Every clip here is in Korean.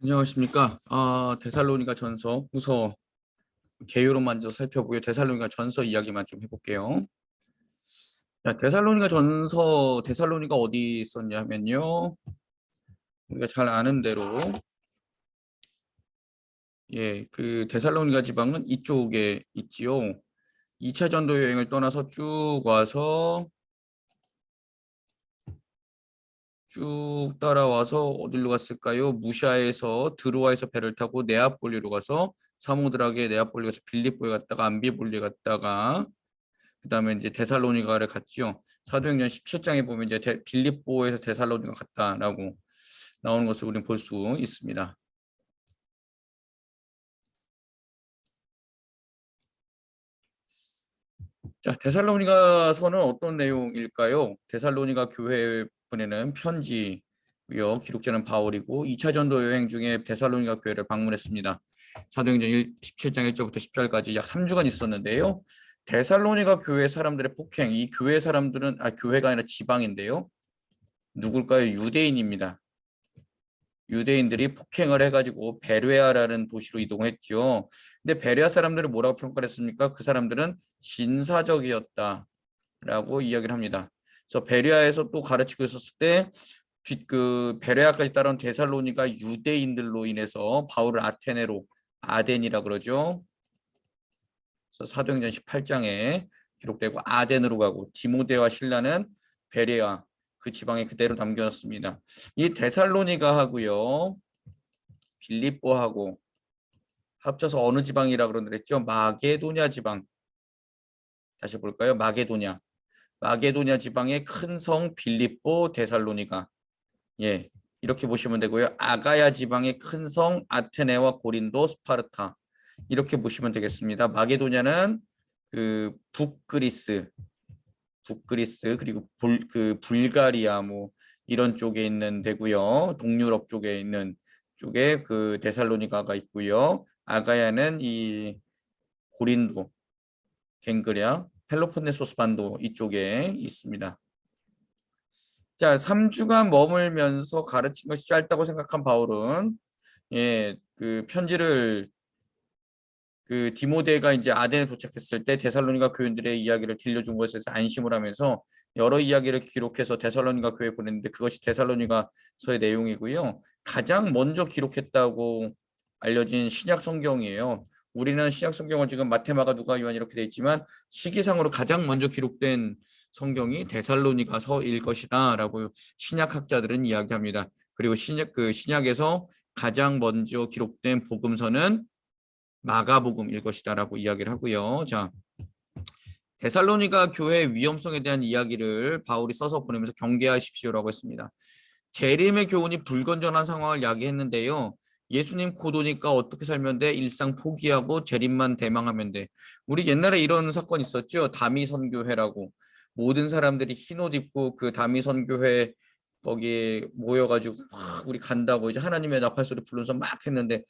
안녕하십니까. 데살로니가 전서 후서 개요로 먼저 살펴보고요. 데살로니가 전서 이야기만 좀 해볼게요. 자, 데살로니가 어디 있었냐 하면요. 우리가 잘 아는 대로, 그 데살로니가 지방은 이쪽에 있지요. 2차 전도 여행을 떠나서 쭉 따라와서 어디로 갔을까요? 무샤에서 드로아에서 배를 타고 네아폴리로 가서 사모드라게 네아폴리 가서 빌립보에 갔다가 암비볼리에 갔다가 그다음에 이제 데살로니가를 갔죠. 사도행전 17장에 보면 이제 빌립보에서 데살로니가 갔다라고 나오는 것을 우리는 볼 수 있습니다. 자, 데살로니가서는 어떤 내용일까요? 데살로니가 교회에 보내는 편지요. 기록자는 바울이고 2차 전도 여행 중에 데살로니가 교회를 방문했습니다. 사도행전 17장 1절부터 10절까지 약 3주간 있었는데요. 데살로니가 교회 사람들의 폭행, 이 교회 사람들은 교회가 아니라 지방인데요. 누굴까요? 유대인입니다. 유대인들이 폭행을 해가지고 베레아라는 도시로 이동했죠. 근데 베레아 사람들을 뭐라고 평가를 했습니까? 그 사람들은 진사적이었다라고 이야기를 합니다. 그래서 베레아에서 또 가르치고 있었을 때 그 베레아까지 따라온 데살로니가 유대인들로 인해서 바울을 아테네로 아덴이라 그러죠. 그래서 사도행전 18장에 기록되고 아덴으로 가고 디모데와 실라는 베레아 그 지방에 그대로 남겨졌습니다. 이 데살로니가하고요. 빌립보하고 합쳐서 어느 지방이라 그랬죠? 마게도냐 지방. 다시 볼까요? 마게도냐. 마게도냐 지방의 큰 성 빌립보 데살로니가. 예. 이렇게 보시면 되고요. 아가야 지방의 큰 성 아테네와 고린도 스파르타. 이렇게 보시면 되겠습니다. 마게도냐는 그 북그리스 그리고 그 불가리아 뭐 이런 쪽에 있는 데고요. 동유럽 쪽에 있는 쪽에 그 데살로니가가 있고요. 아가야는 이 고린도, 갱그레아, 펠로폰네소스 반도 이쪽에 있습니다. 자, 3주간 머물면서 가르친 것이 짧다고 생각한 바울은 그 편지를 그 디모데가 이제 아덴에 도착했을 때 데살로니가 교인들의 이야기를 들려준 것에 대해서 안심을 하면서 여러 이야기를 기록해서 데살로니가 교회에 보냈는데 그것이 데살로니가서의 내용이고요. 가장 먼저 기록했다고 알려진 신약 성경이에요. 우리는 신약 성경을 지금 마태, 마가, 누가, 요한 이렇게 돼 있지만 시기상으로 가장 먼저 기록된 성경이 데살로니가서일 것이다라고 신약학자들은 이야기합니다. 그리고 신약에서 가장 먼저 기록된 복음서는 마가복음일 것이다라고 이야기를 하고요. 자, 데살로니가 교회의 위험성에 대한 이야기를 바울이 써서 보내면서 경계하십시오라고 했습니다. 재림의 교훈이 불건전한 상황을 야기했는데요. 예수님 곧 오니까 어떻게 살면 돼? 일상 포기하고 재림만 대망하면 돼. 우리 옛날에 이런 사건 있었죠. 다미 선교회라고. 모든 사람들이 흰옷 입고 그 다미 선교회 거기에 모여가지고 우리 간다고 이제 하나님의 나팔 소리 부르면서 막 했는데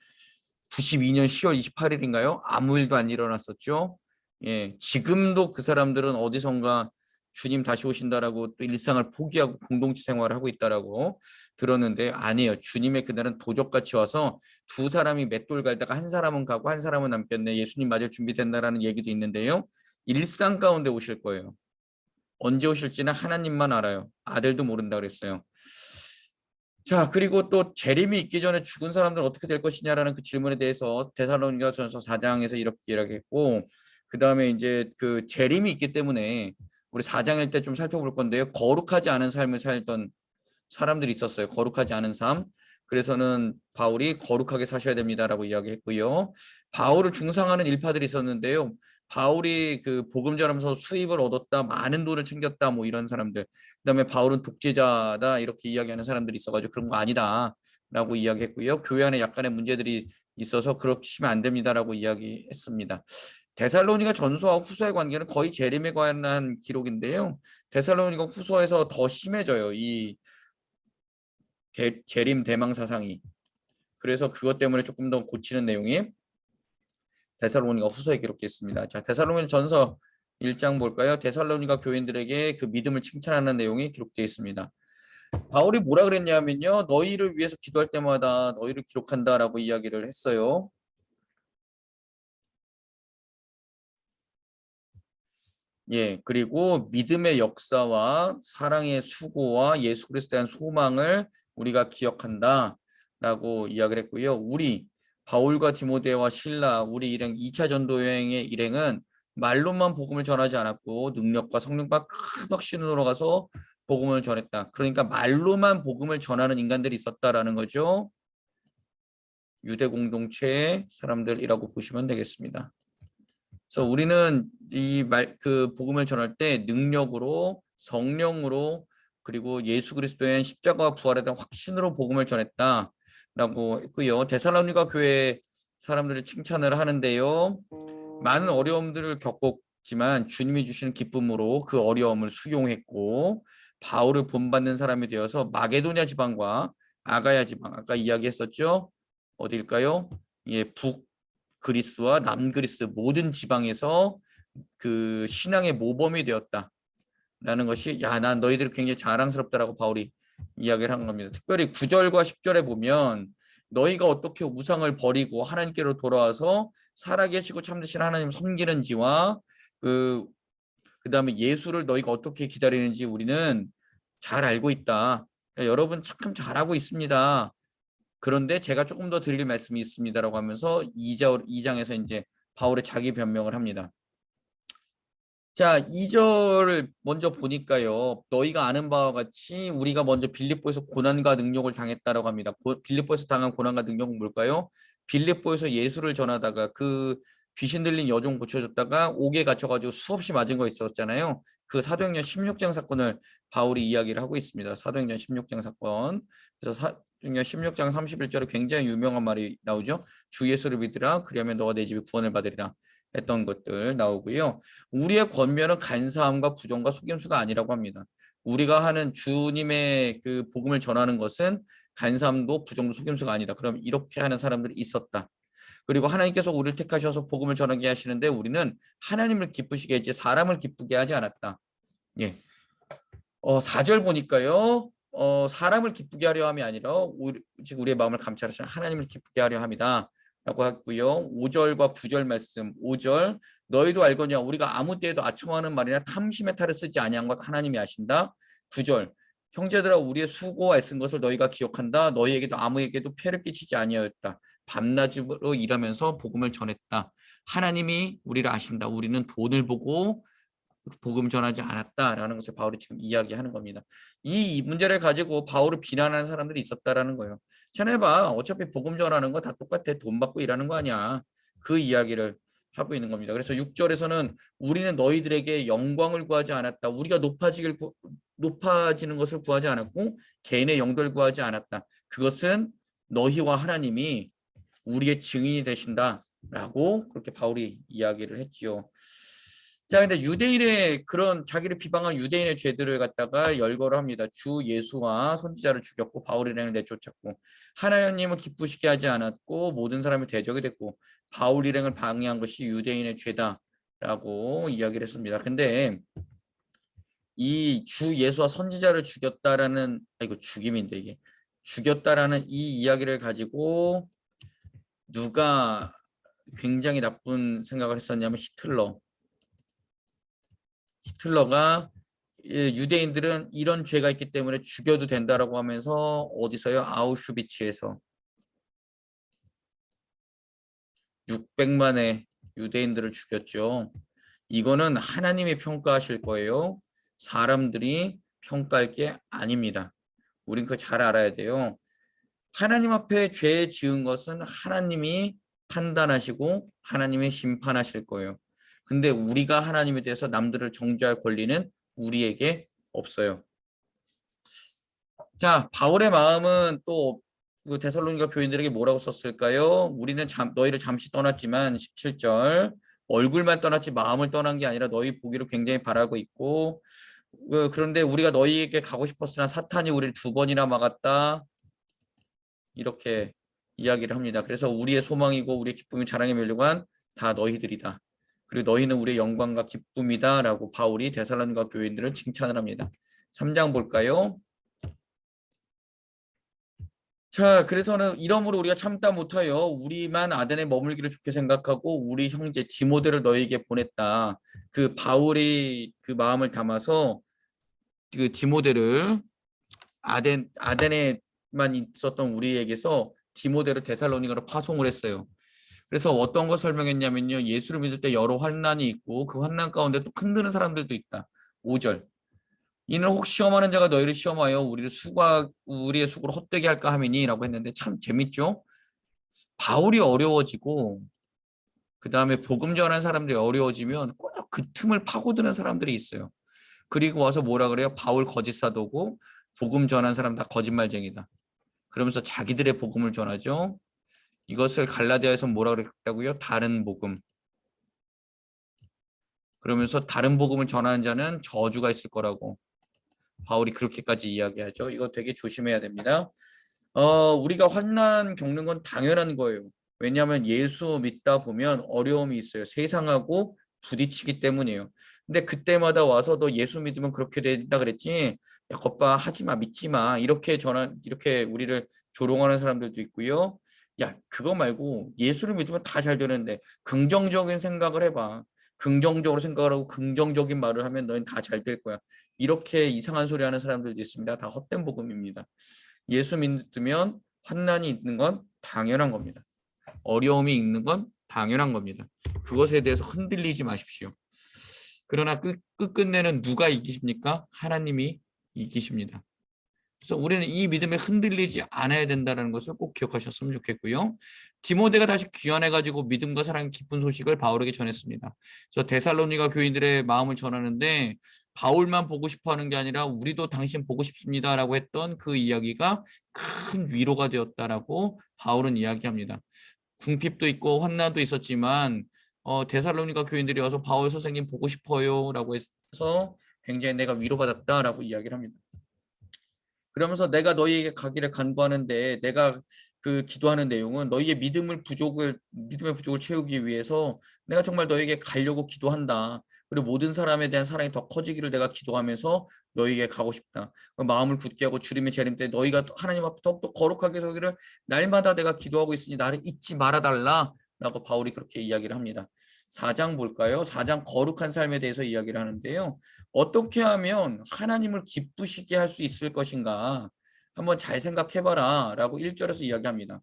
92년 10월 28일인가요? 아무 일도 안 일어났었죠. 예, 지금도 그 사람들은 어디선가 주님 다시 오신다라고 또 일상을 포기하고 공동체 생활을 하고 있다라고 들었는데 아니에요. 주님의 그날은 도적같이 와서 두 사람이 맷돌 갈다가 한 사람은 가고 한 사람은 남겼네. 예수님 맞을 준비된다라는 얘기도 있는데요. 일상 가운데 오실 거예요. 언제 오실지는 하나님만 알아요. 아들도 모른다 그랬어요. 자, 그리고 또 재림이 있기 전에 죽은 사람들은 어떻게 될 것이냐라는 그 질문에 대해서 데살로니가전서 4장에서 이렇게 이야기했고, 그 다음에 이제 그 재림이 있기 때문에 우리 4장일 때 좀 살펴볼 건데요. 거룩하지 않은 삶을 살던 사람들이 있었어요. 거룩하지 않은 삶. 그래서는 바울이 거룩하게 사셔야 됩니다라고 이야기했고요. 바울을 중상하는 일파들이 있었는데요. 바울이 그 복음 전하면서 수입을 얻었다, 많은 돈을 챙겼다, 뭐 이런 사람들. 그다음에 바울은 독재자다 이렇게 이야기하는 사람들이 있어가지고 그런 거 아니다라고 이야기했고요. 교회 안에 약간의 문제들이 있어서 그러시면 안 됩니다라고 이야기했습니다. 데살로니가 전서와 후서의 관계는 거의 재림에 관한 기록인데요. 데살로니가 후서에서 더 심해져요. 이 재림 대망 사상이. 그래서 그것 때문에 조금 더 고치는 내용이 데살로니가 후서에 기록되어 있습니다. 자, 데살로니가 전서 1장 볼까요? 데살로니가 교인들에게 그 믿음을 칭찬하는 내용이 기록되어 있습니다. 바울이 뭐라 그랬냐면요. 너희를 위해서 기도할 때마다 너희를 기록한다라고 이야기를 했어요. 예, 그리고 믿음의 역사와 사랑의 수고와 예수 그리스도에 대한 소망을 우리가 기억한다라고 이야기를 했고요. 우리 바울과 디모데와 실라 우리 일행 2차 전도 여행의 일행은 말로만 복음을 전하지 않았고 능력과 성령과 큰 확신으로 가서 복음을 전했다. 그러니까 말로만 복음을 전하는 인간들이 있었다라는 거죠. 유대 공동체의 사람들이라고 보시면 되겠습니다. 그래서 우리는 그 복음을 전할 때 능력으로 성령으로 그리고 예수 그리스도의 십자가와 부활에 대한 확신으로 복음을 전했다라고 했고요. 데살로니가 교회 사람들을 칭찬을 하는데요. 많은 어려움들을 겪었지만 주님이 주시는 기쁨으로 그 어려움을 수용했고 바울을 본받는 사람이 되어서 마게도냐 지방과 아가야 지방 아까 이야기했었죠. 어딜까요? 예, 북그리스와 남그리스 모든 지방에서 그 신앙의 모범이 되었다라는 것이 난 너희들이 굉장히 자랑스럽다라고 바울이 이야기를 한 겁니다. 특별히 9절과 10절에 보면 너희가 어떻게 우상을 버리고 하나님께로 돌아와서 살아계시고 참되신 하나님 섬기는지와 그다음에 예수를 너희가 어떻게 기다리는지 우리는 잘 알고 있다. 그러니까 여러분 참 잘하고 있습니다. 그런데 제가 조금 더 드릴 말씀이 있습니다라고 하면서 2장에서 이제 바울의 자기 변명을 합니다. 자, 2절을 먼저 보니까요. 너희가 아는 바와 같이 우리가 먼저 빌립보에서 고난과 능력을 당했다라고 합니다. 빌립보에서 당한 고난과 능력은 뭘까요? 빌립보에서 예수를 전하다가 그 귀신 들린 여종 고쳐줬다가 옥에 갇혀가지고 수없이 맞은 거 있었잖아요. 그 사도행전 16장 사건을 바울이 이야기를 하고 있습니다. 사도행전 16장 사건. 그래서 사도행전 16장 31절에 굉장히 유명한 말이 나오죠. 주 예수를 믿으라. 그리하면 너가 내 집에 구원을 받으리라. 했던 것들 나오고요. 우리의 권면은 간사함과 부정과 속임수가 아니라고 합니다. 우리가 하는 주님의 그 복음을 전하는 것은 간사함도 부정도 속임수가 아니다. 그럼 이렇게 하는 사람들이 있었다. 그리고 하나님께서 우리를 택하셔서 복음을 전하게 하시는데 우리는 하나님을 기쁘시게 했지 사람을 기쁘게 하지 않았다. 예. 4절 보니까요. 사람을 기쁘게 하려 함이 아니라 우리의 마음을 감찰하시는 하나님을 기쁘게 하려 함이다. 라고 했고요. 5절과 9절 말씀. 5절 너희도 알거냐 우리가 아무 때에도 아첨하는 말이나 탐심의 탈을 쓰지 아니한 것 하나님이 아신다. 9절 형제들아 우리의 수고와 애쓴 것을 너희가 기억한다. 너희에게도 아무에게도 폐를 끼치지 아니하였다. 밤낮으로 일하면서 복음을 전했다. 하나님이 우리를 아신다. 우리는 돈을 보고 복음 전하지 않았다라는 것을 바울이 지금 이야기하는 겁니다. 이 문제를 가지고 바울을 비난하는 사람들이 있었다라는 거예요. 전해봐. 어차피 복음 전하는 거 다 똑같아. 돈 받고 일하는 거 아니야. 그 이야기를 하고 있는 겁니다. 그래서 6절에서는 우리는 너희들에게 영광을 구하지 않았다. 우리가 높아지는 것을 구하지 않았고 개인의 영도를 구하지 않았다. 그것은 너희와 하나님이 우리의 증인이 되신다라고 그렇게 바울이 이야기를 했지요. 자, 근데 유대인의 그런 자기를 비방한 유대인의 죄들을 갖다가 열거를 합니다. 주 예수와 선지자를 죽였고 바울 일행을 내쫓았고 하나님을 기쁘시게 하지 않았고 모든 사람이 대적이 됐고 바울 일행을 방해한 것이 유대인의 죄다라고 이야기를 했습니다. 근데 이 주 예수와 선지자를 죽였다라는 이거 죽임인데 이게 죽였다라는 이 이야기를 가지고 누가 굉장히 나쁜 생각을 했었냐면 히틀러가 유대인들은 이런 죄가 있기 때문에 죽여도 된다라고 하면서 어디서요? 아우슈비츠에서 600만의 유대인들을 죽였죠. 이거는 하나님이 평가하실 거예요. 사람들이 평가할 게 아닙니다. 우린 그거 잘 알아야 돼요. 하나님 앞에 죄 지은 것은 하나님이 판단하시고 하나님이 심판하실 거예요. 근데 우리가 하나님에 대해서 남들을 정죄할 권리는 우리에게 없어요. 자, 바울의 마음은 또 그 데살로니가 교인들에게 뭐라고 썼을까요? 우리는 너희를 잠시 떠났지만 17절 얼굴만 떠났지 마음을 떠난 게 아니라 너희 보기를 굉장히 바라고 있고 그런데 우리가 너희에게 가고 싶었으나 사탄이 우리를 2번이나 막았다. 이렇게 이야기를 합니다. 그래서 우리의 소망이고 우리의 기쁨이 자랑의 멸류관 다 너희들이다. 그리고 너희는 우리의 영광과 기쁨이다 라고 바울이 데살로니가 교인들을 칭찬을 합니다. 3장 볼까요? 자, 그래서는 이러므로 우리가 참다 못하여 우리만 아덴에 머물기를 좋게 생각하고 우리 형제 디모데를 너희에게 보냈다. 그 바울이 그 마음을 담아서 그 디모데를 아덴에만 있었던 우리에게서 디모데를 데살로니가로 파송을 했어요. 그래서 어떤 걸 설명했냐면요. 예수를 믿을 때 여러 환난이 있고 그 환난 가운데 또 흔드는 사람들도 있다. 5절. 이는 혹 시험하는 자가 너희를 시험하여 우리의 수고를 헛되게 할까 함이니라고 했는데 참 재밌죠? 바울이 어려워지고 그 다음에 복음 전하는 사람들이 어려워지면 꼭 그 틈을 파고드는 사람들이 있어요. 그리고 와서 뭐라 그래요? 바울 거짓 사도고 복음 전하는 사람 다 거짓말쟁이다. 그러면서 자기들의 복음을 전하죠. 이것을 갈라디아에서 뭐라 그랬다고요? 다른 복음. 그러면서 다른 복음을 전하는 자는 저주가 있을 거라고 바울이 그렇게까지 이야기하죠. 이거 되게 조심해야 됩니다. 우리가 환난 겪는 건 당연한 거예요. 왜냐하면 예수 믿다 보면 어려움이 있어요. 세상하고 부딪히기 때문이에요. 근데 그때마다 와서 너 예수 믿으면 그렇게 된다 그랬지? 야, 겉봐 하지 마, 믿지 마. 이렇게 우리를 조롱하는 사람들도 있고요. 야, 그거 말고 예수를 믿으면 다 잘 되는데 긍정적인 생각을 해봐. 긍정적으로 생각을 하고 긍정적인 말을 하면 너희는 다 잘 될 거야. 이렇게 이상한 소리 하는 사람들도 있습니다. 다 헛된 복음입니다. 예수 믿으면 환난이 있는 건 당연한 겁니다. 어려움이 있는 건 당연한 겁니다. 그것에 대해서 흔들리지 마십시오. 그러나 끝끝내는 누가 이기십니까? 하나님이 이기십니다. 그래서 우리는 이 믿음에 흔들리지 않아야 된다는 것을 꼭 기억하셨으면 좋겠고요. 디모데가 다시 귀환해가지고 믿음과 사랑의 기쁜 소식을 바울에게 전했습니다. 그래서 데살로니가 교인들의 마음을 전하는데 바울만 보고 싶어하는 게 아니라 우리도 당신 보고 싶습니다라고 했던 그 이야기가 큰 위로가 되었다라고 바울은 이야기합니다. 궁핍도 있고 환난도 있었지만 데살로니가 교인들이 와서 바울 선생님 보고 싶어요라고 해서 굉장히 내가 위로받았다라고 이야기를 합니다. 그러면서 내가 너희에게 가기를 간구하는데 내가 그 기도하는 내용은 너희의 믿음의 부족을 채우기 위해서 내가 정말 너희에게 가려고 기도한다. 그리고 모든 사람에 대한 사랑이 더 커지기를 내가 기도하면서 너희에게 가고 싶다. 그 마음을 굳게 하고 주님의 재림 때 너희가 하나님 앞에 더욱더 거룩하게 서기를 날마다 내가 기도하고 있으니 나를 잊지 말아달라. 라고 바울이 그렇게 이야기를 합니다. 4장 볼까요? 4장 거룩한 삶에 대해서 이야기를 하는데요. 어떻게 하면 하나님을 기쁘시게 할 수 있을 것인가 한번 잘 생각해봐라 라고 1절에서 이야기합니다.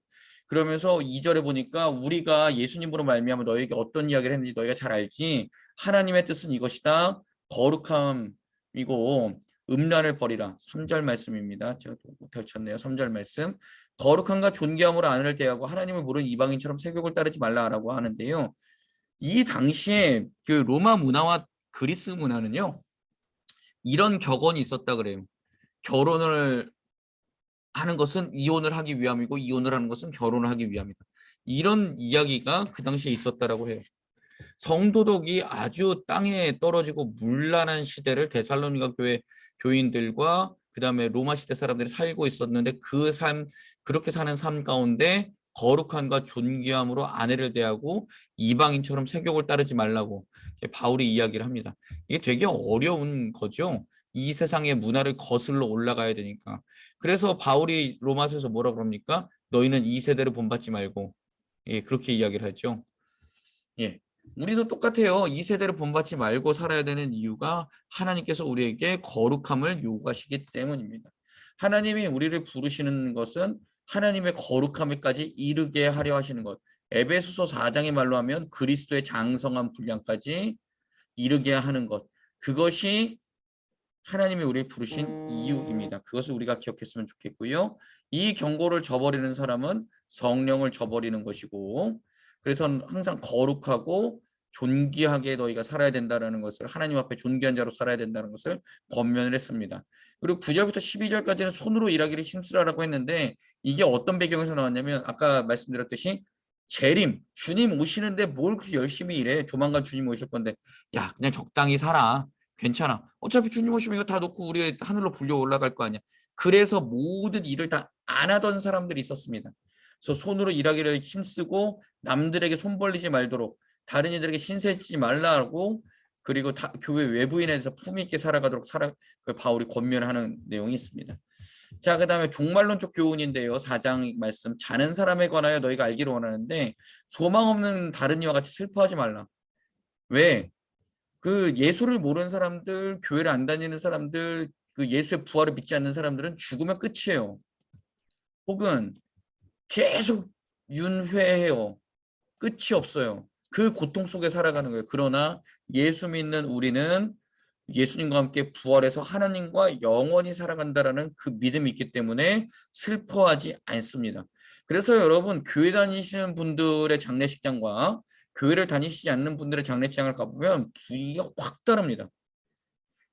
그러면서 2절에 보니까 우리가 예수님으로 말미암아 너에게 어떤 이야기를 했는지 너희가 잘 알지. 하나님의 뜻은 이것이다. 거룩함이고 음란을 버리라. 3절 말씀입니다. 제가 못 펼쳤네요. 3절 말씀. 거룩함과 존귀함으로 아내를 대하고 하나님을 모르는 이방인처럼 세욕을 따르지 말라라고 하는데요. 이 당시에 그 로마 문화와 그리스 문화는요. 이런 격언이 있었다 그래요. 결혼을 하는 것은 이혼을 하기 위함이고 이혼을 하는 것은 결혼을 하기 위함이다. 이런 이야기가 그 당시에 있었다라고 해요. 성도덕이 아주 땅에 떨어지고 문란한 시대를 데살로니가 교회 교인들과 그다음에 로마 시대 사람들이 살고 있었는데 그렇게 사는 삶 가운데 거룩함과 존귀함으로 아내를 대하고 이방인처럼 세욕을 따르지 말라고 바울이 이야기를 합니다. 이게 되게 어려운 거죠. 이 세상의 문화를 거슬러 올라가야 되니까. 그래서 바울이 로마서에서 뭐라 그럽니까? 너희는 이 세대를 본받지 말고 그렇게 이야기를 하죠. 예. 우리도 똑같아요. 이 세대를 본받지 말고 살아야 되는 이유가 하나님께서 우리에게 거룩함을 요구하시기 때문입니다. 하나님이 우리를 부르시는 것은 하나님의 거룩함에까지 이르게 하려 하시는 것. 에베소서 4장의 말로 하면 그리스도의 장성한 분량까지 이르게 하는 것. 그것이 하나님이 우리를 부르신 이유입니다. 그것을 우리가 기억했으면 좋겠고요. 이 경고를 저버리는 사람은 성령을 저버리는 것이고 그래서 항상 거룩하고 존귀하게 너희가 살아야 된다는 것을 하나님 앞에 존귀한 자로 살아야 된다는 것을 권면을 했습니다. 그리고 9절부터 12절까지는 손으로 일하기를 힘쓰라라고 했는데 이게 어떤 배경에서 나왔냐면 아까 말씀드렸듯이 재림, 주님 오시는데 뭘 그렇게 열심히 일해. 조만간 주님 오실 건데 야 그냥 적당히 살아. 괜찮아. 어차피 주님 오시면 이거 다 놓고 우리 하늘로 불려 올라갈 거 아니야. 그래서 모든 일을 다 안 하던 사람들이 있었습니다. 그래서 손으로 일하기를 힘쓰고 남들에게 손 벌리지 말도록 다른 이들에게 신세지지 말라고 그리고 교회 외부인에 대해서 품위 있게 살아가도록 그 바울이 권면하는 내용이 있습니다. 자, 그 다음에 종말론적 교훈인데요. 4장 말씀. 자는 사람에 관하여 너희가 알기를 원하는데 소망 없는 다른 이와 같이 슬퍼하지 말라. 왜? 그 예수를 모르는 사람들, 교회를 안 다니는 사람들, 그 예수의 부활을 믿지 않는 사람들은 죽으면 끝이에요. 혹은 계속 윤회해요. 끝이 없어요. 그 고통 속에 살아가는 거예요. 그러나 예수 믿는 우리는 예수님과 함께 부활해서 하나님과 영원히 살아간다라는 그 믿음이 있기 때문에 슬퍼하지 않습니다. 그래서 여러분 교회 다니시는 분들의 장례식장과 교회를 다니시지 않는 분들의 장례식장을 가보면 분위기가 확 다릅니다.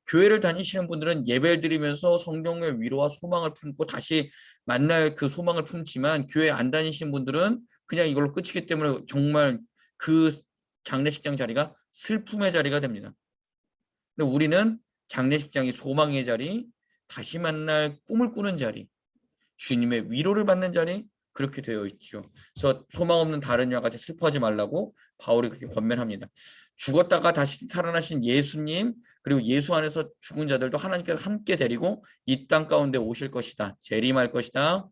교회를 다니시는 분들은 예배를 드리면서 성령의 위로와 소망을 품고 다시 만날 그 소망을 품지만 교회 안 다니시는 분들은 그냥 이걸로 끝이기 때문에 정말 그 장례식장 자리가 슬픔의 자리가 됩니다. 근데 우리는 장례식장이 소망의 자리, 다시 만날 꿈을 꾸는 자리, 주님의 위로를 받는 자리, 그렇게 되어 있죠. 그래서 소망 없는 다른 이와 같이 슬퍼하지 말라고 바울이 그렇게 권면합니다. 죽었다가 다시 살아나신 예수님, 그리고 예수 안에서 죽은 자들도 하나님께서 함께 데리고 이 땅 가운데 오실 것이다. 재림할 것이다.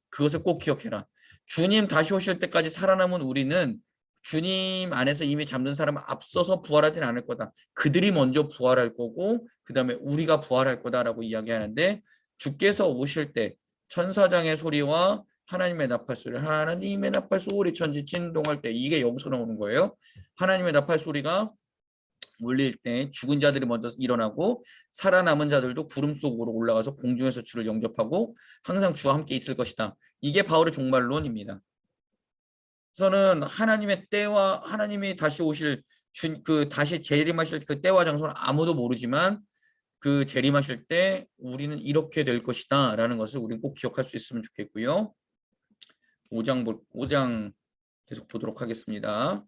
그것을 꼭 기억해라. 주님 다시 오실 때까지 살아남은 우리는 주님 안에서 이미 잠든 사람을 앞서서 부활하진 않을 거다. 그들이 먼저 부활할 거고 그 다음에 우리가 부활할 거다라고 이야기하는데 주께서 오실 때 천사장의 소리와 하나님의 나팔 소리, 하나님의 나팔 소리 천지 진동할 때 이게 여기서 나오는 거예요. 하나님의 나팔 소리가 울릴 때 죽은 자들이 먼저 일어나고 살아남은 자들도 구름 속으로 올라가서 공중에서 주를 영접하고 항상 주와 함께 있을 것이다. 이게 바울의 종말론입니다. 그래서는 하나님의 때와 하나님이 다시 오실 그 다시 재림하실 그 때와 장소는 아무도 모르지만 그 재림하실 때 우리는 이렇게 될 것이다 라는 것을 우리는 꼭 기억할 수 있으면 좋겠고요. 5장 계속 보도록 하겠습니다.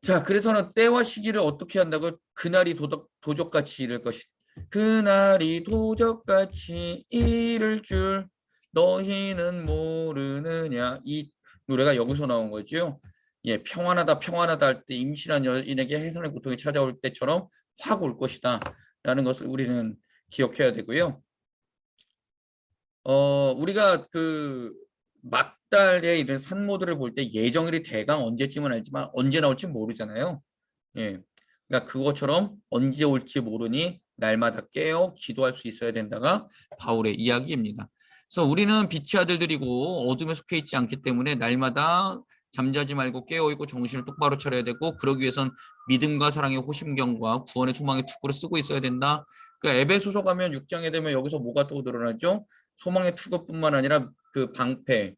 자, 그래서는 때와 시기를 어떻게 한다고? 그날이 도적같이 이를 것이다. 그날이 도적같이 이를 줄 너희는 모르느냐. 이 노래가 여기서 나온 거죠. 예, 평안하다 평안하다 할 때 임신한 여인에게 해산의 고통이 찾아올 때처럼 확 올 것이다 라는 것을 우리는 기억해야 되고요. 우리가 그 막달에 이런 산모들을 볼 때 예정일이 대강 언제쯤은 알지만 언제 나올지 모르잖아요. 예. 그러니까 그것처럼 언제 올지 모르니 날마다 깨어 기도할 수 있어야 된다가 바울의 이야기입니다. 그래서 우리는 빛의 아들들이고 어둠에 속해 있지 않기 때문에 날마다 잠자지 말고 깨어 있고 정신을 똑바로 차려야 되고 그러기 위해선 믿음과 사랑의 호심경과 구원의 소망의 투구를 쓰고 있어야 된다. 그러니까 에베소서 가면 6장에 되면 여기서 뭐가 또 드러나죠? 소망의 투구뿐만 아니라 그 방패,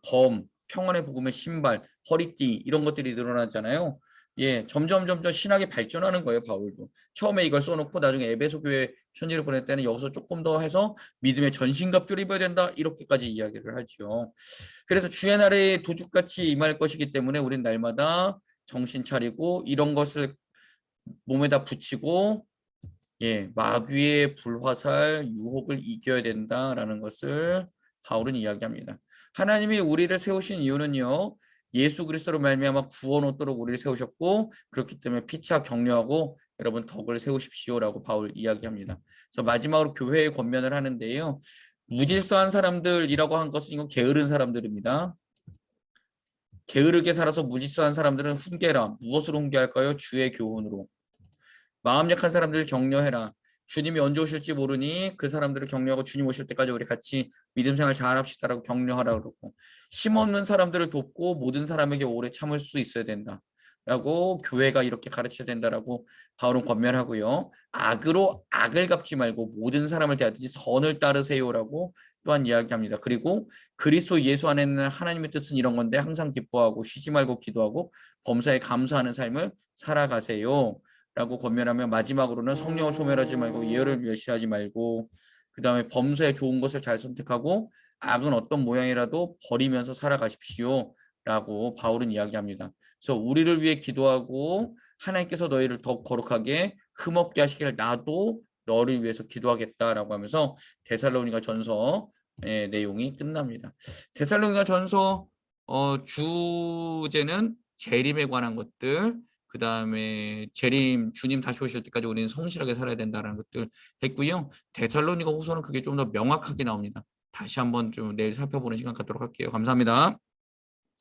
검, 평안의 복음의 신발, 허리띠 이런 것들이 늘어나잖아요. 예, 점점 신학이 발전하는 거예요, 바울도. 처음에 이걸 써놓고 나중에 에베소 교회 편지를 보낼 때는 여기서 조금 더 해서 믿음의 전신갑주를 입어야 된다 이렇게까지 이야기를 하죠. 그래서 주의 날에 도둑같이 임할 것이기 때문에 우린 날마다 정신 차리고 이런 것을 몸에다 붙이고 예, 마귀의 불화살 유혹을 이겨야 된다라는 것을 바울은 이야기합니다. 하나님이 우리를 세우신 이유는요. 예수 그리스도로 말미암아 구원 얻도록 우리를 세우셨고 그렇기 때문에 피차 격려하고 여러분 덕을 세우십시오라고 바울 이야기합니다. 그래서 마지막으로 교회에 권면을 하는데요. 무질서한 사람들이라고 한 것은 이건 게으른 사람들입니다. 게으르게 살아서 무질서한 사람들은 훈계라. 무엇으로 훈계할까요? 주의 교훈으로. 마음 약한 사람들을 격려해라. 주님이 언제 오실지 모르니 그 사람들을 격려하고 주님 오실 때까지 우리 같이 믿음 생활 잘합시다라고 격려하라 그러고 힘없는 사람들을 돕고 모든 사람에게 오래 참을 수 있어야 된다. 라고 교회가 이렇게 가르쳐야 된다라고 바울은 권면하고요. 악으로 악을 갚지 말고 모든 사람을 대하듯이 선을 따르세요라고 또한 이야기합니다. 그리고 그리스도 예수 안에 있는 하나님의 뜻은 이런 건데 항상 기뻐하고 쉬지 말고 기도하고 범사에 감사하는 삶을 살아가세요. 라고 권면하며 마지막으로는 성령을 소멸하지 말고 예언을 멸시하지 말고 그 다음에 범사에 좋은 것을 잘 선택하고 악은 어떤 모양이라도 버리면서 살아가십시오 라고 바울은 이야기합니다. 그래서 우리를 위해 기도하고 하나님께서 너희를 더 거룩하게 흠없게 하시길 나도 너를 위해서 기도하겠다라고 하면서 데살로니가 전서 내용이 끝납니다. 데살로니가 전서 주제는 재림에 관한 것들 그다음에 재림 주님 다시 오실 때까지 우리는 성실하게 살아야 된다라는 것들 했고요. 데살로니가 후서는 그게 좀 더 명확하게 나옵니다. 다시 한번 좀 내일 살펴보는 시간 갖도록 할게요. 감사합니다.